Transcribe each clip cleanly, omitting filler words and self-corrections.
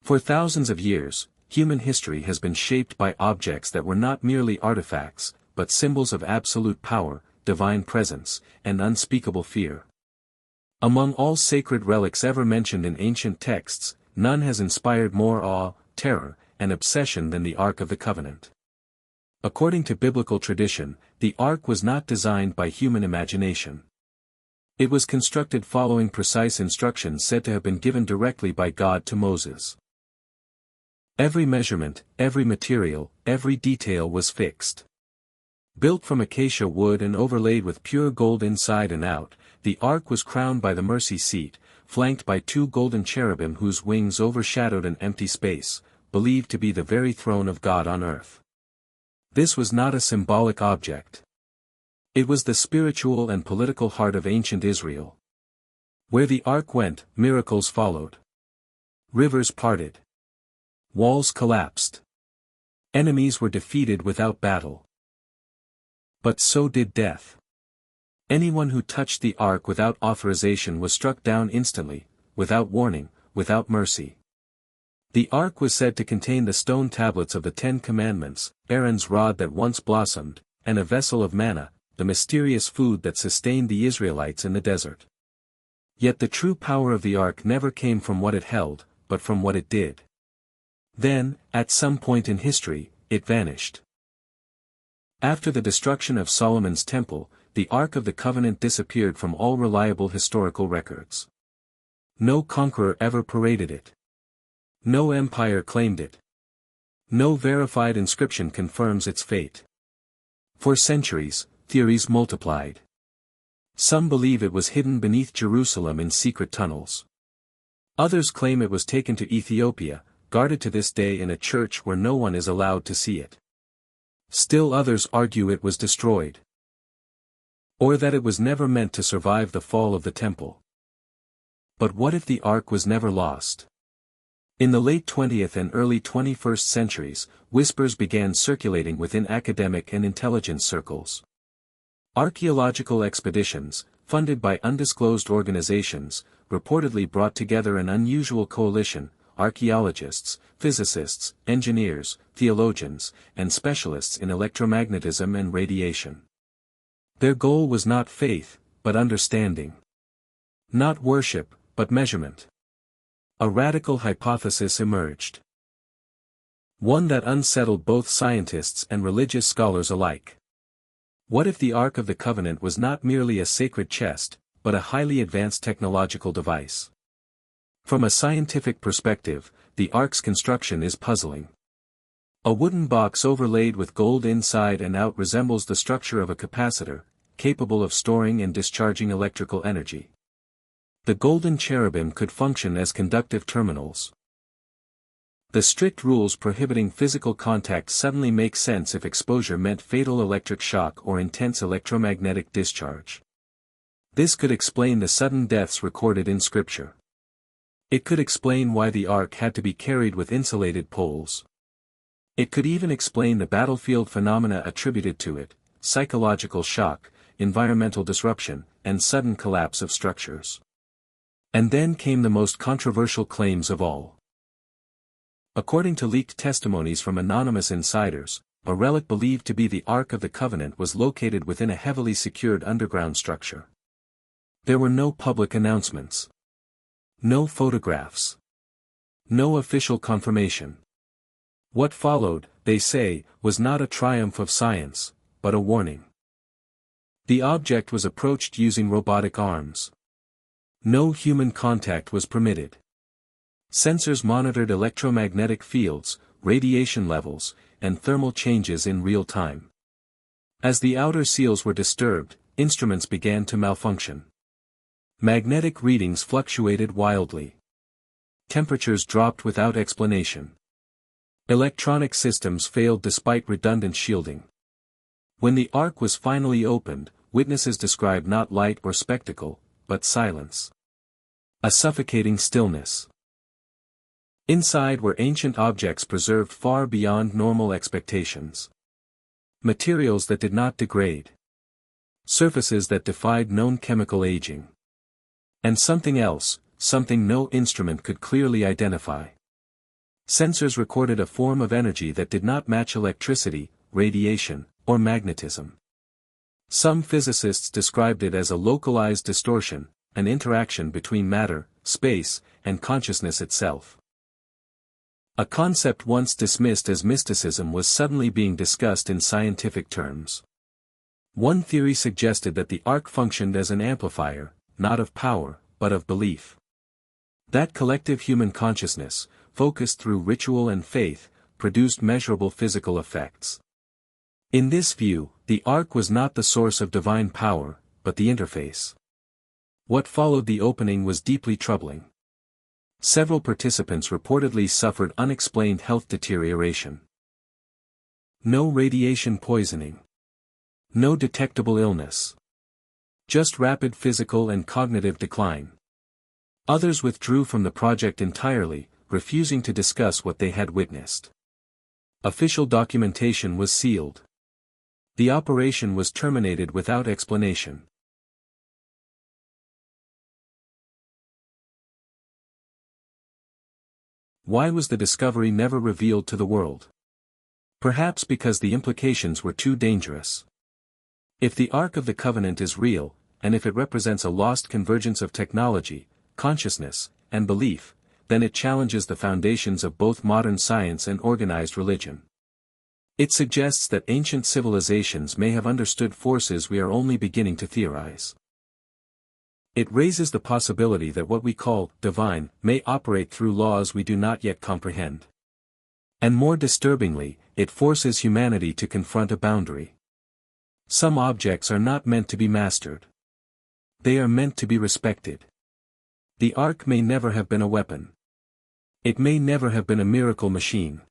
For thousands of years, human history has been shaped by objects that were not merely artifacts, but symbols of absolute power, divine presence, and unspeakable fear. Among all sacred relics ever mentioned in ancient texts, none has inspired more awe, terror, and obsession than the Ark of the Covenant. According to biblical tradition, the Ark was not designed by human imagination. It was constructed following precise instructions said to have been given directly by God to Moses. Every measurement, every material, every detail was fixed. Built from acacia wood and overlaid with pure gold inside and out, the ark was crowned by the mercy seat, flanked by two golden cherubim whose wings overshadowed an empty space, believed to be the very throne of God on earth. This was not a symbolic object. It was the spiritual and political heart of ancient Israel. Where the ark went, miracles followed. Rivers parted. Walls collapsed. Enemies were defeated without battle. But so did death. Anyone who touched the ark without authorization was struck down instantly, without warning, without mercy. The ark was said to contain the stone tablets of the 10 Commandments, Aaron's rod that once blossomed, and a vessel of manna, the mysterious food that sustained the Israelites in the desert. Yet the true power of the ark never came from what it held, but from what it did. Then, at some point in history, it vanished. After the destruction of Solomon's temple, the Ark of the Covenant disappeared from all reliable historical records. No conqueror ever paraded it. No empire claimed it. No verified inscription confirms its fate. For centuries, theories multiplied. Some believe it was hidden beneath Jerusalem in secret tunnels. Others claim it was taken to Ethiopia, guarded to this day in a church where no one is allowed to see it. Still others argue it was destroyed. Or that it was never meant to survive the fall of the temple. But what if the ark was never lost? In the late 20th and early 21st centuries, whispers began circulating within academic and intelligence circles. Archaeological expeditions, funded by undisclosed organizations, reportedly brought together an unusual coalition: archaeologists, physicists, engineers, theologians, and specialists in electromagnetism and radiation. Their goal was not faith, but understanding. Not worship, but measurement. A radical hypothesis emerged. One that unsettled both scientists and religious scholars alike. What if the Ark of the Covenant was not merely a sacred chest, but a highly advanced technological device? From a scientific perspective, the ark's construction is puzzling. A wooden box overlaid with gold inside and out resembles the structure of a capacitor, capable of storing and discharging electrical energy. The golden cherubim could function as conductive terminals. The strict rules prohibiting physical contact suddenly make sense if exposure meant fatal electric shock or intense electromagnetic discharge. This could explain the sudden deaths recorded in Scripture. It could explain why the ark had to be carried with insulated poles. It could even explain the battlefield phenomena attributed to it: psychological shock, environmental disruption, and sudden collapse of structures. And then came the most controversial claims of all. According to leaked testimonies from anonymous insiders, a relic believed to be the Ark of the Covenant was located within a heavily secured underground structure. There were no public announcements. No photographs. No official confirmation. What followed, they say, was not a triumph of science, but a warning. The object was approached using robotic arms. No human contact was permitted. Sensors monitored electromagnetic fields, radiation levels, and thermal changes in real time. As the outer seals were disturbed, instruments began to malfunction. Magnetic readings fluctuated wildly. Temperatures dropped without explanation. Electronic systems failed despite redundant shielding. When the ark was finally opened, witnesses described not light or spectacle, but silence. A suffocating stillness. Inside were ancient objects preserved far beyond normal expectations. Materials that did not degrade. Surfaces that defied known chemical aging. And something else, something no instrument could clearly identify. Sensors recorded a form of energy that did not match electricity, radiation, or magnetism. Some physicists described it as a localized distortion, an interaction between matter, space, and consciousness itself. A concept once dismissed as mysticism was suddenly being discussed in scientific terms. One theory suggested that the arc functioned as an amplifier, not of power, but of belief. That collective human consciousness, focused through ritual and faith, produced measurable physical effects. In this view, the arc was not the source of divine power, but the interface. What followed the opening was deeply troubling. Several participants reportedly suffered unexplained health deterioration. No radiation poisoning. No detectable illness. Just rapid physical and cognitive decline. Others withdrew from the project entirely, refusing to discuss what they had witnessed. Official documentation was sealed. The operation was terminated without explanation. Why was the discovery never revealed to the world? Perhaps because the implications were too dangerous. If the Ark of the Covenant is real, and if it represents a lost convergence of technology, consciousness, and belief, then it challenges the foundations of both modern science and organized religion. It suggests that ancient civilizations may have understood forces we are only beginning to theorize. It raises the possibility that what we call divine may operate through laws we do not yet comprehend. And more disturbingly, it forces humanity to confront a boundary. Some objects are not meant to be mastered. They are meant to be respected. The Ark may never have been a weapon. It may never have been a miracle machine.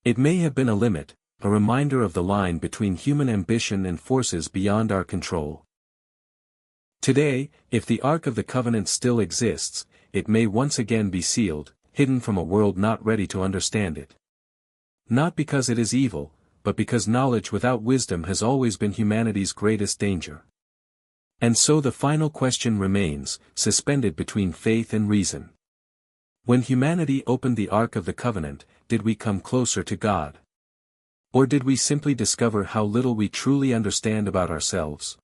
It may have been a limit, a reminder of the line between human ambition and forces beyond our control. Today, if the Ark of the Covenant still exists, it may once again be sealed, hidden from a world not ready to understand it. Not because it is evil, but because knowledge without wisdom has always been humanity's greatest danger. And so the final question remains, suspended between faith and reason. When humanity opened the Ark of the Covenant, did we come closer to God? Or did we simply discover how little we truly understand about ourselves?